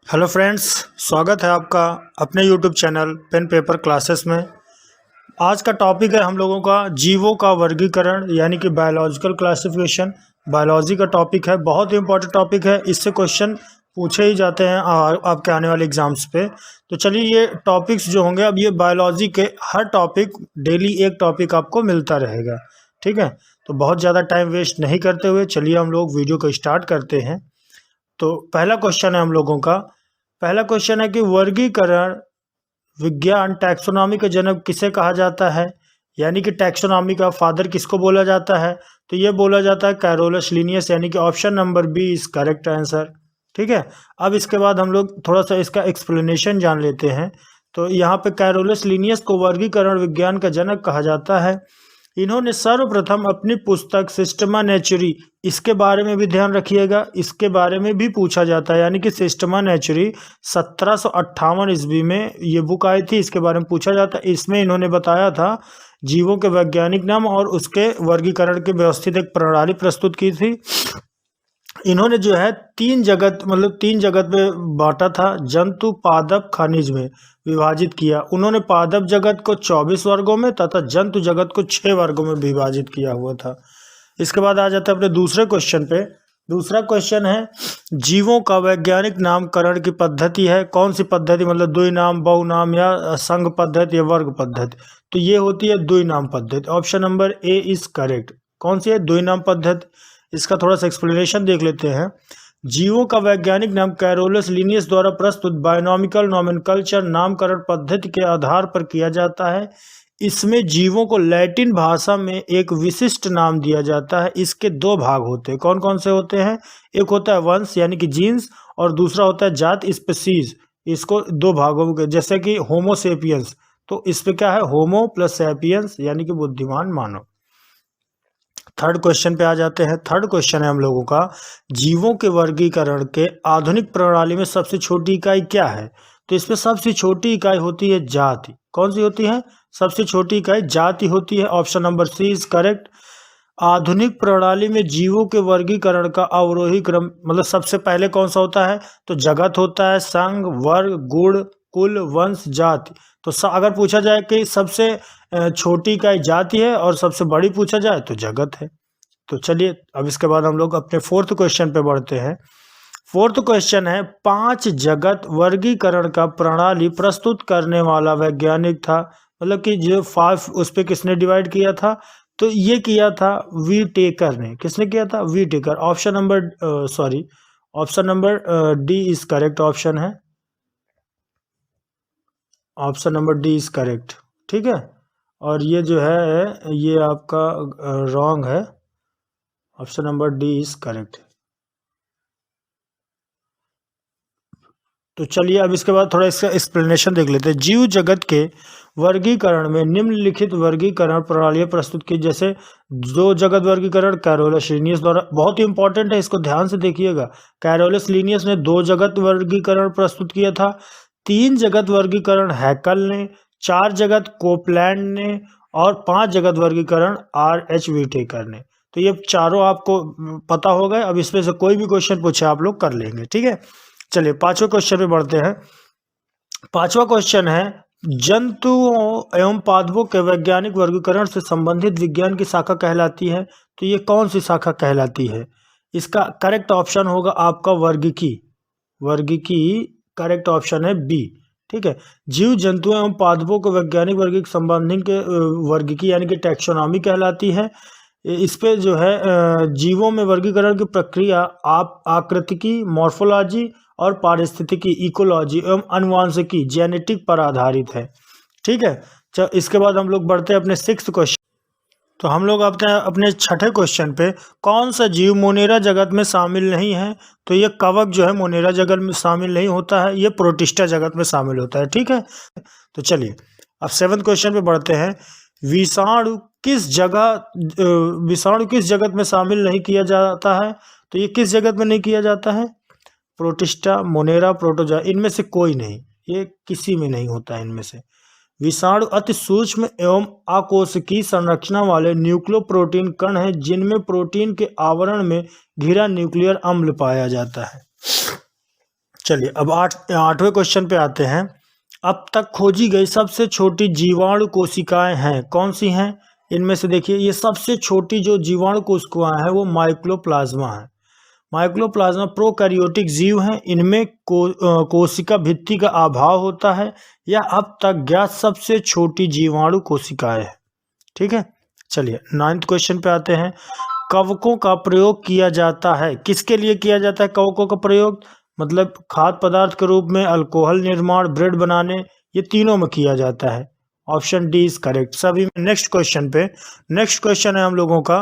Hello friends, स्वागत है आपका अपने YouTube channel Pen Paper Classes में। आज का टॉपिक है हम लोगों का जीवों का वर्गीकरण यानी कि बायोलॉजिकल क्लासिफिकेशन। बायोलॉजी का टॉपिक है, बहुत ही इंपॉर्टेंट टॉपिक है। इससे क्वेश्चन पूछे ही जाते हैं आपके आने वाले एग्जाम्स पे। तो चलिए, ये टॉपिक्स जो होंगे, अब ये बायोलॉजी के हर टॉपिक डेली एक टॉपिक आपको मिलता रहेगा, ठीक है। तो बहुत ज़्यादा टाइम वेस्ट नहीं करते हुए चलिए हम लोग वीडियो को स्टार्ट करते हैं। तो पहला क्वेश्चन है हम लोगों का, पहला क्वेश्चन है कि वर्गीकरण विज्ञान टैक्सोनॉमी के जनक किसे कहा जाता है, यानी कि टैक्सोनॉमी का फादर किसको बोला जाता है। तो ये बोला जाता है कैरोलस लिनियस, यानी कि option number B is correct answer, ठीक है। अब इसके बाद हम लोग थोड़ा सा इसका एक्सप्लेनेशन जान लेते हैं। तो यहाँ पे कैरोलस लिनियस को वर्गीकरण विज्ञान का जनक कहा जाता है। इन्होंने सर्वप्रथम अपनी पुस्तक सिस्टमा नेचुरी, इसके बारे में भी ध्यान रखिएगा, इसके बारे में भी पूछा जाता है, यानी कि सिस्टमा नेचुरी 1758 ईस्वी में ये बुक आई थी, इसके बारे में पूछा जाता है। इसमें इन्होंने बताया था जीवों के वैज्ञानिक नाम और उसके वर्गीकरण की व्यवस्थित एक प्रणाली प्रस्तुत की थी। इन्होंने जो है तीन जगत में बांटा था, जंतु पादप खनिज में विभाजित किया। उन्होंने पादप जगत को 24 वर्गों में तथा जंतु जगत को 6 वर्गों में विभाजित किया हुआ था। इसके बाद आ जाता है अपने दूसरे क्वेश्चन पे। दूसरा क्वेश्चन है जीवों का वैज्ञानिक नामकरण की पद्धति है। कौन सी पद्धति, मतलब द्विनाम, बहुनाम या संघ पद्धति या वर्ग पद्धति। तो ये होती है द्विनाम पद्धति। Option number A is correct. कौन सी है? द्विनाम पद्धति। इसका थोड़ा सा एक्सप्लेनेशन देख लेते हैं। जीवों का वैज्ञानिक नाम कैरोलस लिनियस द्वारा प्रस्तुत बायोनॉमिकल नोमेनकल्चर नामकरण पद्धति के आधार पर किया जाता है। इसमें जीवों को लैटिन भाषा में एक विशिष्ट नाम दिया जाता है। इसके दो भाग होते हैं। कौन कौन से होते हैं? एक होता है वंश यानी कि जीन्स, और दूसरा होता है जात स्पीसीज। इसको दो भागों में, जैसे कि होमो सेपियंस, तो इस पे क्या है? होमो प्लस सेपियंस यानी कि बुद्धिमान मानव। थर्ड क्वेश्चन पे आ जाते हैं। थर्ड क्वेश्चन है हम लोगों का, जीवों के वर्गीकरण के आधुनिक प्रणाली में सबसे छोटी इकाई क्या है। तो इसमें सबसे छोटी इकाई होती है जाति। कौन सी होती है? सबसे छोटी इकाई जाति होती है। Option number C is correct. आधुनिक प्रणाली में जीवों के वर्गीकरण का अवरोही क्रम, मतलब सबसे पहले कौन सा होता है? तो जगत होता है, संघ, वर्ग, गुण, कुल, वंश, जाति। तो अगर पूछा जाए कि सबसे छोटी इकाई जाति है और सबसे बड़ी पूछा जाए तो जगत है। तो चलिए, अब इसके बाद हम लोग अपने फोर्थ क्वेश्चन पे बढ़ते हैं। फोर्थ क्वेश्चन है 5 जगत वर्गीकरण का प्रणाली प्रस्तुत करने वाला वैज्ञानिक था। मतलब कि जो 5 उस पर किसने डिवाइड किया था? तो ये किया था वी टेकर ने। किसने किया था? Whittaker. Option number D is correct option है। Option number D is correct, ठीक है। और ये जो है ये आपका रॉन्ग है। Option number D is correct. तो चलिए, अब इसके बाद थोड़ा इसका एक्सप्लेनेशन देख लेते हैं। जीव जगत के वर्गीकरण में निम्नलिखित वर्गीकरण प्रणालियां प्रस्तुत की। जैसे दो जगत वर्गीकरण कैरोलस लीनियस द्वारा, बहुत ही इंपॉर्टेंट है, इसको ध्यान से देखिएगा। कैरोलस लीनियस ने 2 जगत वर्गीकरण प्रस्तुत किया था। 3 जगत वर्गीकरण हैकल ने, 4 जगत कोपलैंड ने, और 5 जगत वर्गीकरण RH व्हिटेकर ने। तो ये चारों आपको पता हो गए। अब इसमें से कोई भी क्वेश्चन पूछे आप लोग कर लेंगे, ठीक है। चलिए, पांचवें क्वेश्चन पे बढ़ते हैं। पांचवा क्वेश्चन है जंतुओं एवं पादपों के वैज्ञानिक वर्गीकरण से संबंधित विज्ञान की शाखा कहलाती है। तो ये कौन सी शाखा कहलाती है? इसका करेक्ट ऑप्शन होगा आपका वर्गीकी। वर्गीकी करेक्ट ऑप्शन है बी, ठीक है। जीव जंतुओं एवं पादपों के वैज्ञानिक वर्गीक संबंधी के वर्गीकी यानी कि टैक्सोनॉमी कहलाती है। इस पे जो है जीवों में वर्गीकरण की प्रक्रिया आप आकृतिकी, मॉर्फोलॉजी और पारिस्थितिकी, इकोलॉजी एवं अनुवांशिकी, जेनेटिक पर आधारित है, ठीक है। इसके बाद हम लोग बढ़ते हैं अपने 6th क्वेश्चन। तो हम लोग अपने छठे क्वेश्चन पे, कौन सा जीव मोनेरा जगत में शामिल नहीं है। तो ये कवक जो है मोनेरा जगत में शामिल नहीं होता है, ये प्रोटिस्टा जगत में शामिल होता है, ठीक है। तो चलिए, अब 7th क्वेश्चन पे बढ़ते हैं। विषाणु किस जगत में शामिल नहीं किया जाता है। तो ये किस जगत में नहीं किया जाता है? प्रोटिस्टा, मोनेरा, प्रोटोजा, इनमें से कोई नहीं, ये किसी में नहीं होता है इनमें से। विषाणु अति सूक्ष्म एवं आकोशिकीय संरचना वाले न्यूक्लियोप्रोटीन कण हैं, जिनमें प्रोटीन के आवरण में घिरा न्यूक्लियर अम्ल पाया जाता है। चलिए अब आठवें क्वेश्चन पे आते हैं। अब तक खोजी गई सबसे छोटी जीवाणु कोशिकाएं हैं, कौन सी हैं? इनमें से देखिए, ये सबसे छोटी जो जीवाणु कोशिकाएं हैं वो माइक्रोप्लाज्मा है। माइक्रोप्लाज्मा प्रोकैरियोटिक जीव हैं। इनमें कोशिका भित्ति का अभाव होता है। यह अब तक ज्ञात सबसे छोटी जीवाणु कोशिकाएं है। ठीक है, चलिए 9th क्वेश्चन पे आते हैं। कवकों का प्रयोग किया जाता है, किसके लिए किया जाता है कवकों का प्रयोग? मतलब खाद्य पदार्थ के रूप में, अल्कोहल निर्माण, ब्रेड बनाने, ये तीनों में किया जाता है। ऑप्शन डी इज करेक्ट सभी में। नेक्स्ट क्वेश्चन है हम लोगों का,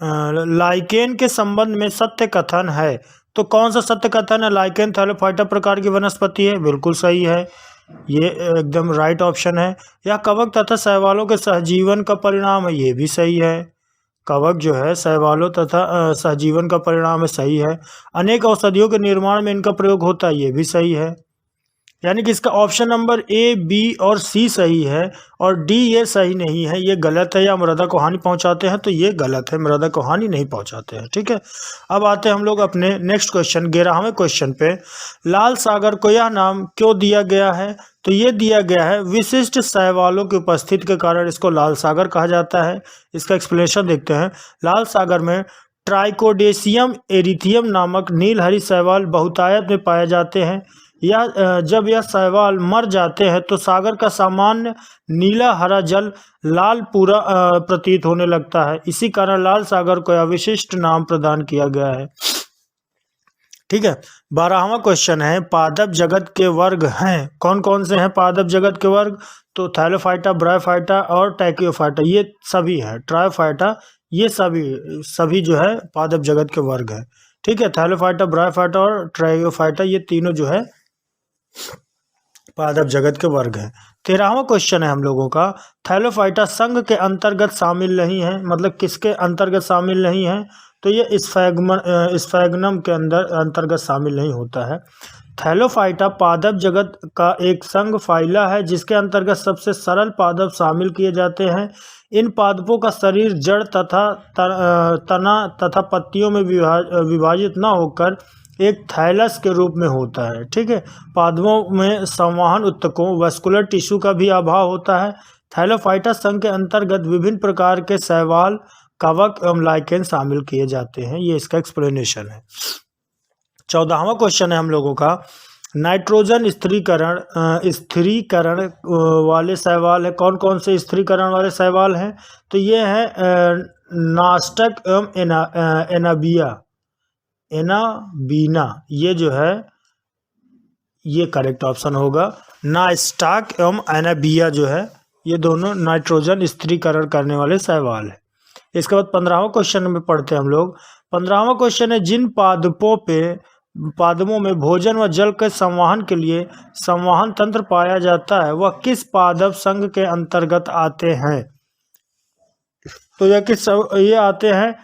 लाइकेन के संबंध में सत्य कथन है। तो कौन सा सत्य कथन है? लाइकेन थैलोफाइटा प्रकार की वनस्पति है, बिल्कुल सही है, ये एकदम राइट ऑप्शन है। यह कवक तथा शैवालों के सहजीवन का परिणाम है, ये भी सही है। कवक जो है शैवालों तथा सहजीवन का परिणाम है, सही है। अनेक औषधियों के निर्माण में इनका प्रयोग होता है, ये भी सही है। यानी कि इसका ऑप्शन नंबर ए, बी और सी सही है और डी ये सही नहीं है, ये गलत है। या मृदा को हानि पहुंचाते हैं, तो ये गलत है, मृदा को हानि नहीं पहुंचाते हैं। ठीक है, अब आते हैं हम लोग अपने नेक्स्ट क्वेश्चन 11वें क्वेश्चन पे। लाल सागर को यह नाम क्यों दिया गया है? तो ये दिया गया है विशिष्ट शैवालों की उपस्थिति के कारण इसको लाल सागर कहा जाता है। इसका एक्सप्लेनेशन देखते हैं। लाल सागर में ट्राइकोडेसियम एरिथियम नामक नीलहरी शैवाल बहुतायत में पाए जाते हैं। जब यह शैवाल मर जाते हैं तो सागर का सामान्य नीला हरा जल लाल पूरा प्रतीत होने लगता है। इसी कारण लाल सागर को यह विशिष्ट नाम प्रदान किया गया है। ठीक है, 12वां क्वेश्चन है, पादप जगत के वर्ग हैं, कौन कौन से हैं पादप जगत के वर्ग? तो थैलोफाइटा, ब्रायोफाइटा और टैकियोफाइटा, ये सभी हैं। ट्रायोफाइटा, ये सभी जो है पादप जगत के वर्ग हैं। ठीक है, थैलोफाइटा, ब्रायोफाइटा और ट्रायोफाइटा, ये तीनों जो है पादप जगत के वर्ग हैं। 13वां क्वेश्चन है हम लोगों का, थैलोफाइटा संघ के अंतर्गत शामिल नहीं है। मतलब किसके अंतर्गत शामिल नहीं है? तो ये स्फैग्नम के अंतर्गत शामिल नहीं होता है। थैलोफाइटा पादप जगत का एक संघ फाइला है जिसके अंतर्गत सबसे सरल पादप शामिल किए जाते हैं। इन पादपों का शरीर जड़ तथा तना तथा पत्तियों में विभाजित न होकर एक थैलस के रूप में होता है। ठीक है, पादपों में संवहन ऊतकों वैस्कुलर टिश्यू का भी अभाव होता है। थैलोफाइटा संघ के अंतर्गत विभिन्न प्रकार के शैवाल, कवक एवं लाइकेन शामिल किए जाते हैं। ये इसका एक्सप्लेनेशन है। 14वां क्वेश्चन है हम लोगों का, नाइट्रोजन स्थिरीकरण वाले शैवाल है, कौन कौन से स्थिरीकरण वाले शैवाल हैं? तो ये है नास्टक एवं एनाबीना, ये जो है ये करेक्ट ऑप्शन होगा। नास्टक एवं एनाबिया जो है ये दोनों नाइट्रोजन स्थिरीकरण करने वाले शैवाल है। इसके बाद 15वां क्वेश्चन में पढ़ते हैं हम लोग। 15वां क्वेश्चन है, जिन पादपों में भोजन व जल के संवहन के लिए संवहन तंत्र पाया जाता है वह किस पादप संघ के अंतर्गत आते हैं? तो ये आते हैं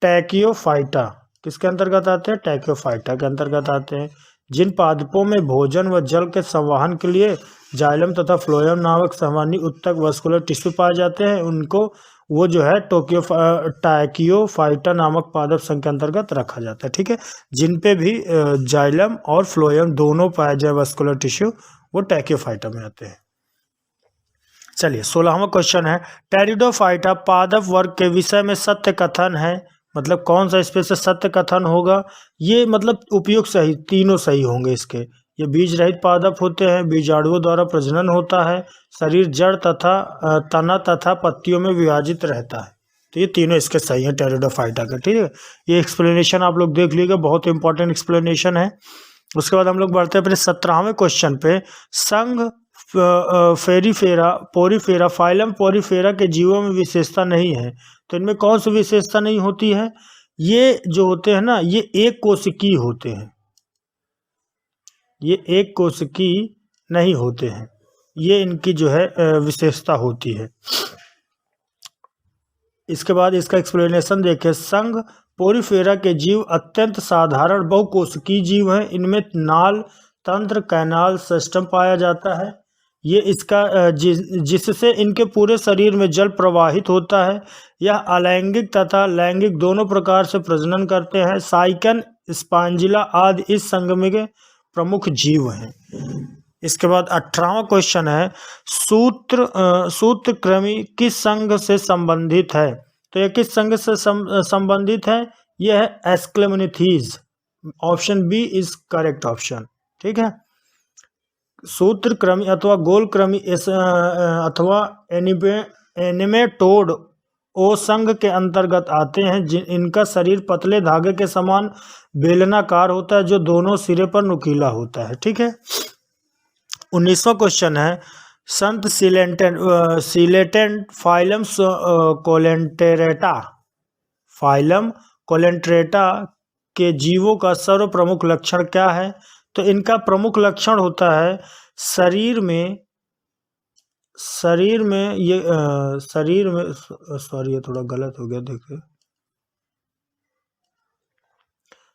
टैकियोफाइटा। किसके अंतर्गत आते हैं? टैकियोफाइटा के अंतर्गत आते हैं। जिन पादपों में भोजन व जल के संवहन के लिए जाइलम तथा फ्लोएम नामक संवहनी ऊतक वैस्कुलर टिश्यू पाए जाते हैं उनको वो जो है टैकियोफाइटा नामक पादप संघ के अंतर्गत रखा जाता है। ठीक है, जिन पे भी जाइलम और फ्लोएम दोनों पाए जाए वैस्कुलर टिश्यू, वो टैकियोफाइटा में आते हैं। चलिए 16वां क्वेश्चन है, टेरिडोफाइटा पादप वर्ग के विषय में सत्य कथन है। मतलब कौन सा इसमें से सत्य कथन होगा? ये मतलब उपयुक्त सही, तीनों सही होंगे इसके। ये बीज रहित पादप होते हैं, बीजाणुओं द्वारा प्रजनन होता है, शरीर जड़ तथा तना तथा पत्तियों में विभाजित रहता है। तो ये तीनों इसके सही हैं टेरिडोफाइटा का। ठीक है, ये एक्सप्लेनेशन आप लोग देख लीजिएगा, बहुत इंपॉर्टेंट एक्सप्लेनेशन है। उसके बाद हम लोग बढ़ते हैं अपने 17वें क्वेश्चन पे। संघ पोरीफेरा फाइलम पोरीफेरा के जीवों में विशेषता नहीं है, तो इनमें कौन सी विशेषता नहीं होती है? ये जो होते हैं ना, ये एक कोशिकी होते हैं, ये एक कोशिकी नहीं होते हैं, ये इनकी जो है विशेषता होती है। इसके बाद इसका एक्सप्लेनेशन देखें। संघ पोरीफेरा के जीव अत्यंत साधारण बहुकोशिकीय जीव हैं। इनमें नाल तंत्र कैनाल सिस्टम पाया जाता है। ये इसका जिससे इनके पूरे शरीर में जल प्रवाहित होता है। यह अलैंगिक तथा लैंगिक दोनों प्रकार से प्रजनन करते हैं। साइकन स्पांजिला आदि इस संघ में के प्रमुख जीव हैं। इसके बाद 18वां क्वेश्चन है, सूत्रकृमि किस संघ से संबंधित है? तो ये किस संघ से संबंधित है? यह है Aschelminthes. Option B is correct option. ठीक है, सूत्रकृमि अथवा गोलकृमि अथवा एनिमेटोड ओ संघ के अंतर्गत आते हैं। इनका शरीर पतले धागे के समान बेलनाकार होता है जो दोनों सिरे पर नुकीला होता है। ठीक है, 19वां क्वेश्चन है, संत सिलेटेंट फाइलम कोलेंटेरेटा के जीवों का सर्व प्रमुख लक्षण क्या है? तो इनका प्रमुख लक्षण होता है शरीर में ये सॉरी ये थोड़ा गलत हो गया, देखिए,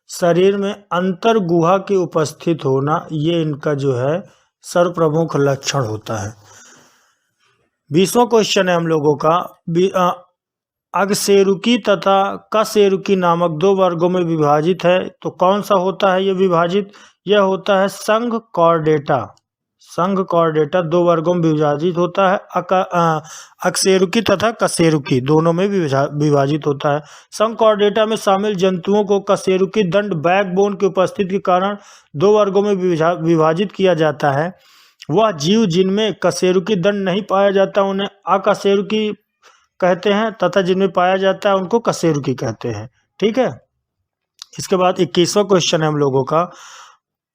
शरीर में अंतर गुहा की उपस्थित होना, ये इनका जो है सर्व प्रमुख लक्षण होता है। 20वां क्वेश्चन है हम लोगों का, अगसेरुकी तथा कशेरुकी नामक दो वर्गों में विभाजित है। तो कौन सा होता है ये विभाजित? यह होता है संघ कॉर्डेटा दो वर्गों में विभाजित होता है। अकशेरुकी तथा कशेरुकी दोनों में विभाजित होता है। संघ कॉर्डेटा में शामिल जंतुओं को कशेरुकी दंड बैकबोन की उपस्थिति के कारण दो वर्गों में विभाजित किया जाता है। वह जीव जिनमें कशेरुकी दंड नहीं पाया जाता उन्हें अकशेरुकी कहते हैं, तथा जिनमें पाया जाता है उनको कशेरुकी कहते हैं। ठीक है, इसके बाद 21वां क्वेश्चन है हम लोगों का,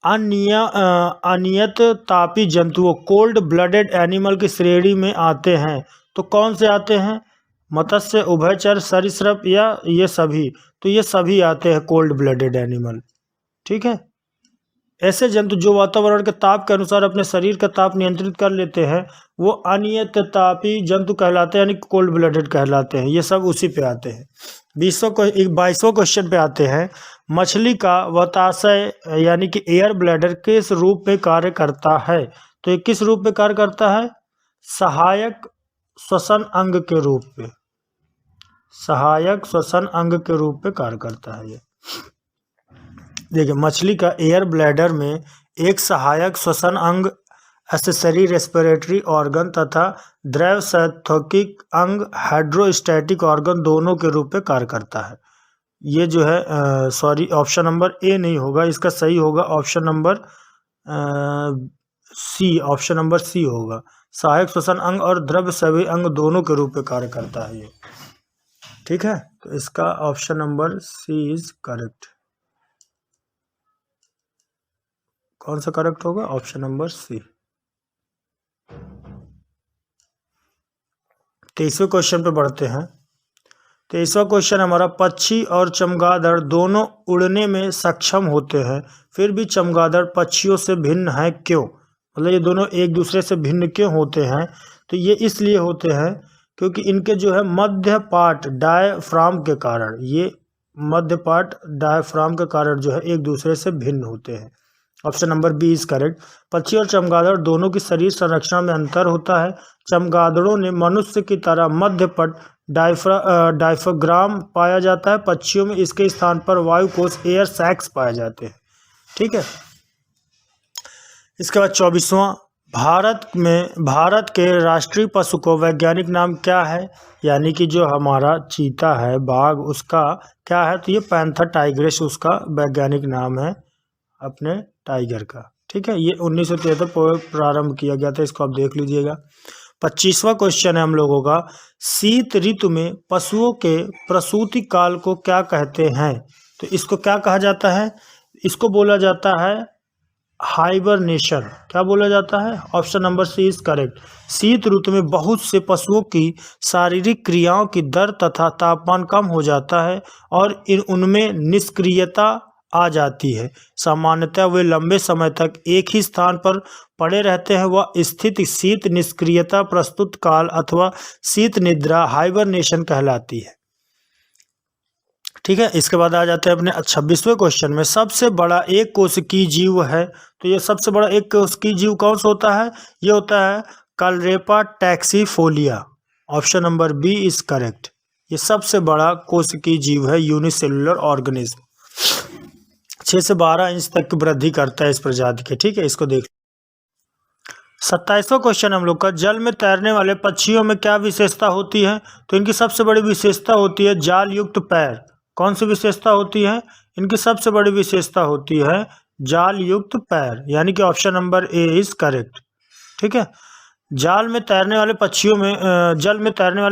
अनियत तापी जंतुओं कोल्ड ब्लडेड एनिमल की श्रेणी में आते हैं। तो कौन से आते हैं? मत्स्य, उभयचर, सरीसृप या ये सभी? तो ये सभी आते हैं कोल्ड ब्लडेड एनिमल। ठीक है, ऐसे जंतु जो वातावरण के ताप के अनुसार अपने शरीर का ताप नियंत्रित कर लेते हैं वो अनियत तापी जंतु कहलाते हैं, यानी कोल्ड ब्लडेड कहलाते हैं। ये सब उसी पे आते हैं। 22वां क्वेश्चन पे आते हैं, मछली का वताशय यानी कि एयर ब्लैडर किस रूप में कार्य करता है? तो ये किस रूप में कार्य करता है? सहायक श्वसन अंग के रूप में, सहायक श्वसन अंग के रूप में कार्य करता है। ये देखिए, मछली का एयर ब्लैडर में एक सहायक श्वसन अंग, एक्सेसरी रेस्पिरेटरी ऑर्गन तथा द्रव स्थैतिक अंग हाइड्रोस्टैटिक ऑर्गन दोनों के रूप में कार्य करता है। ये जो है सॉरी ऑप्शन नंबर ए नहीं होगा, इसका सही होगा option number C. Option number C होगा, सहायक श्वसन अंग और द्रव सेवी अंग दोनों के रूप में कार्य करता है ये। ठीक है, तो इसका option number C is correct. कौन सा करेक्ट होगा? Option number C. 23वें क्वेश्चन पे बढ़ते हैं। 23वां क्वेश्चन हमारा, पक्षी और चमगादड़ दोनों उड़ने में सक्षम होते हैं, फिर भी चमगादड़ पक्षियों से भिन्न है क्यों? मतलब ये दोनों एक दूसरे से भिन्न क्यों होते हैं? तो ये इसलिए होते हैं क्योंकि इनके जो है मध्य पार्ट डायफ्राम के कारण, ये मध्य पार्ट डायफ्राम के कारण जो है एक दूसरे से भिन्न होते हैं। Option number B is correct. पक्षी और चमगादड़ दोनों की शरीर संरचना में अंतर होता है। चमगादड़ों ने मनुष्य की तरह मध्य पट डायफ्राम पाया जाता है, पक्षियों में इसके स्थान पर वायु कोश एयर सैक्स पाए जाते हैं। ठीक है, इसके बाद 24वां, भारत के राष्ट्रीय पशु को वैज्ञानिक नाम क्या है? यानी कि जो हमारा चीता है, बाघ, उसका क्या है? तो ये पैंथर टाइग्रेस उसका वैज्ञानिक नाम है अपने टाइगर का। ठीक है, ये 1973 प्रारंभ किया गया था, इसको आप देख लीजिएगा। 25वां क्वेश्चन है हम लोगों का, शीत ऋतु में पशुओं के प्रसूति काल को क्या कहते हैं? तो इसको क्या कहा जाता है? इसको बोला जाता है हाइबरनेशन। क्या बोला जाता है? Option number C is correct. शीत ऋतु में बहुत से पशुओं की शारीरिक क्रियाओं की दर तथा तापमान कम हो जाता है और उनमें निष्क्रियता आ जाती है। सामान्यतः वे लंबे समय तक एक ही स्थान पर पड़े रहते हैं। वह स्थिति शीत निष्क्रियता, प्रस्तुत काल अथवा शीत निद्रा हाइबरनेशन कहलाती है। ठीक है, इसके बाद आ जाते हैं अपने 26वें क्वेश्चन में, सबसे बड़ा एक कोशिकीय जीव है। तो ये सबसे बड़ा एक कोशिकीय जीव कौन सा होता है? ये होता है Caulerpa taxifolia. Option number B is correct. ये सबसे बड़ा कोशिकीय जीव है, यूनिसेलुलर ऑर्गेनिज्म। 6 से 12 इंच तक की वृद्धि करता है इस प्रजाति के। ठीक है, इसको देख। 27वां क्वेश्चन हम लोग का, जल में तैरने वाले पक्षियों में क्या विशेषता होती है? तो इनकी सबसे बड़ी विशेषता होती है जाल युक्त पैर। कौन सी विशेषता होती है? इनकी सबसे बड़ी विशेषता होती है जाल युक्त पैर, यानी कि option number A is correct. ठीक है, जल में तैरने वाले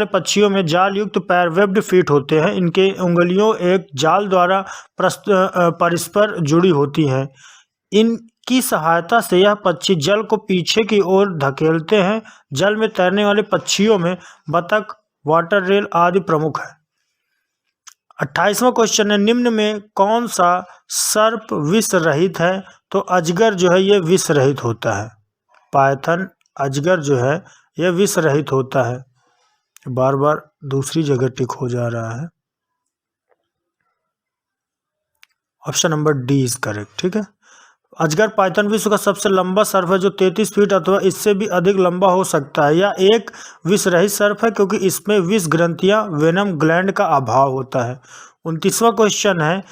पक्षियों में जाल युक्त पैर वेब्ड फीट होते हैं। इनके उंगलियों एक जाल द्वारा परस्पर जुड़ी होती हैं। इनकी सहायता से यह पक्षी जल को पीछे की ओर धकेलते हैं। जल में तैरने वाले पक्षियों में बतख, वाटर रेल आदि प्रमुख है। 28वां क्वेश्चन है, निम्न में कौन सा सर्प विष रहित है? तो अजगर जो है ये विष रहित होता है। पायथन अजगर जो है यह विष रहित होता है। बार बार दूसरी जगह टिक हो जा रहा है। Option number D is correct. ठीक है, अजगर पाइथन विश्व का सबसे लंबा सर्प है जो 33 फीट अथवा इससे भी अधिक लंबा हो सकता है। यह एक विष रहित सर्प है क्योंकि इसमें विष ग्रंथियां वेनम ग्लैंड का अभाव होता है। 29वां क्वेश्चन है,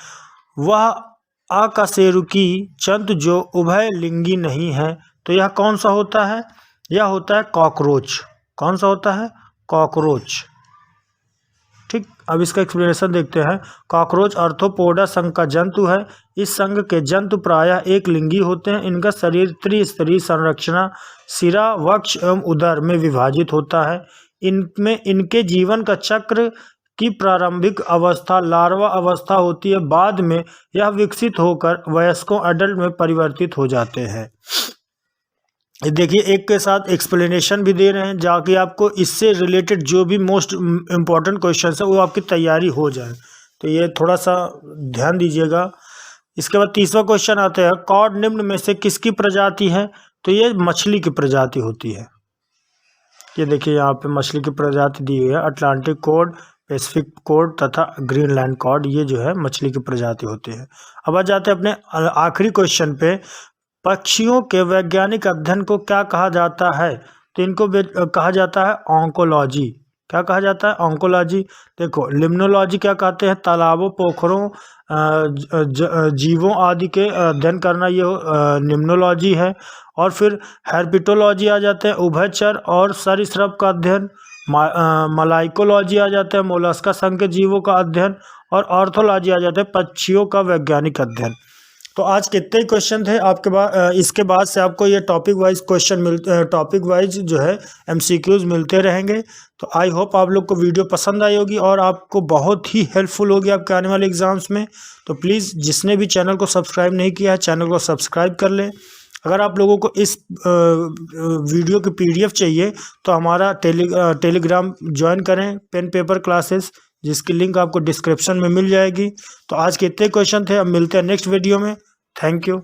वह अकशेरुकी जंतु जो उभय लिंगी नहीं है। तो यह कौन सा होता है? यह होता है कॉकरोच। कौन सा होता है? कॉकरोच। ठीक, अब इसका एक्सप्लेनेशन देखते हैं। कॉकरोच आर्थ्रोपोडा संघ का जंतु है। इस संघ के जंतु प्रायः एक लिंगी होते हैं। इनका शरीर त्रिस्तरीय संरचना सिरा, वक्ष एवं उदर में विभाजित होता है। इनमें इनके जीवन का चक्र की प्रारंभिक अवस्था लार्वा अवस्था होती है। बाद में यह विकसित होकर वयस्कों एडल्ट में परिवर्तित हो जाते हैं। देखिए, एक के साथ एक्सप्लेनेशन भी दे रहे हैं जाकि आपको इससे रिलेटेड जो भी मोस्ट इम्पॉर्टेंट क्वेश्चन है वो आपकी तैयारी हो जाए। तो ये थोड़ा सा ध्यान दीजिएगा। इसके बाद 30वां क्वेश्चन आता है, कॉड निम्न में से किसकी प्रजाति है? तो ये मछली की प्रजाति होती है। ये देखिए यहाँ पे मछली की प्रजाति दी हुई है, अटलांटिक कॉड, पैसिफिक कॉड तथा ग्रीनलैंड कॉड। ये जो है मछली की प्रजाति होती है। अब आ जाते हैं अपने आखिरी क्वेश्चन पे, पक्षियों के वैज्ञानिक अध्ययन को क्या कहा जाता है? तो इनको कहा जाता है ऑन्कोलॉजी। क्या कहा जाता है? ऑन्कोलॉजी। देखो, लिम्नोलॉजी क्या कहते हैं? तालाबों, पोखरों, जीवों आदि के अध्ययन करना, ये निम्नोलॉजी है। और फिर हेर्पेटोलॉजी आ जाते हैं, उभयचर और सरीसृप का अध्ययन। मलाइकोलॉजी आ जाता है, मोलस्का संघ के जीवों का अध्ययन। और ऑर्थोलॉजी आ जाता है, पक्षियों का वैज्ञानिक अध्ययन। तो आज कितने ही क्वेश्चन थे आपके बाद। इसके बाद से आपको ये टॉपिक वाइज जो है एमसीक्यूज मिलते रहेंगे। तो आई होप आप लोग को वीडियो पसंद आई होगी और आपको बहुत ही हेल्पफुल होगी आपके आने वाले एग्जाम्स में। तो प्लीज़ जिसने भी चैनल को सब्सक्राइब नहीं किया है, चैनल को सब्सक्राइब कर लें। अगर आप लोगों को इस वीडियो की PDF चाहिए तो हमारा टेलीग्राम ज्वाइन करें, पेन पेपर क्लासेस, जिसकी लिंक आपको डिस्क्रिप्शन में मिल जाएगी। तो आज के इतने क्वेश्चन थे, अब मिलते हैं नेक्स्ट वीडियो में। Thank you.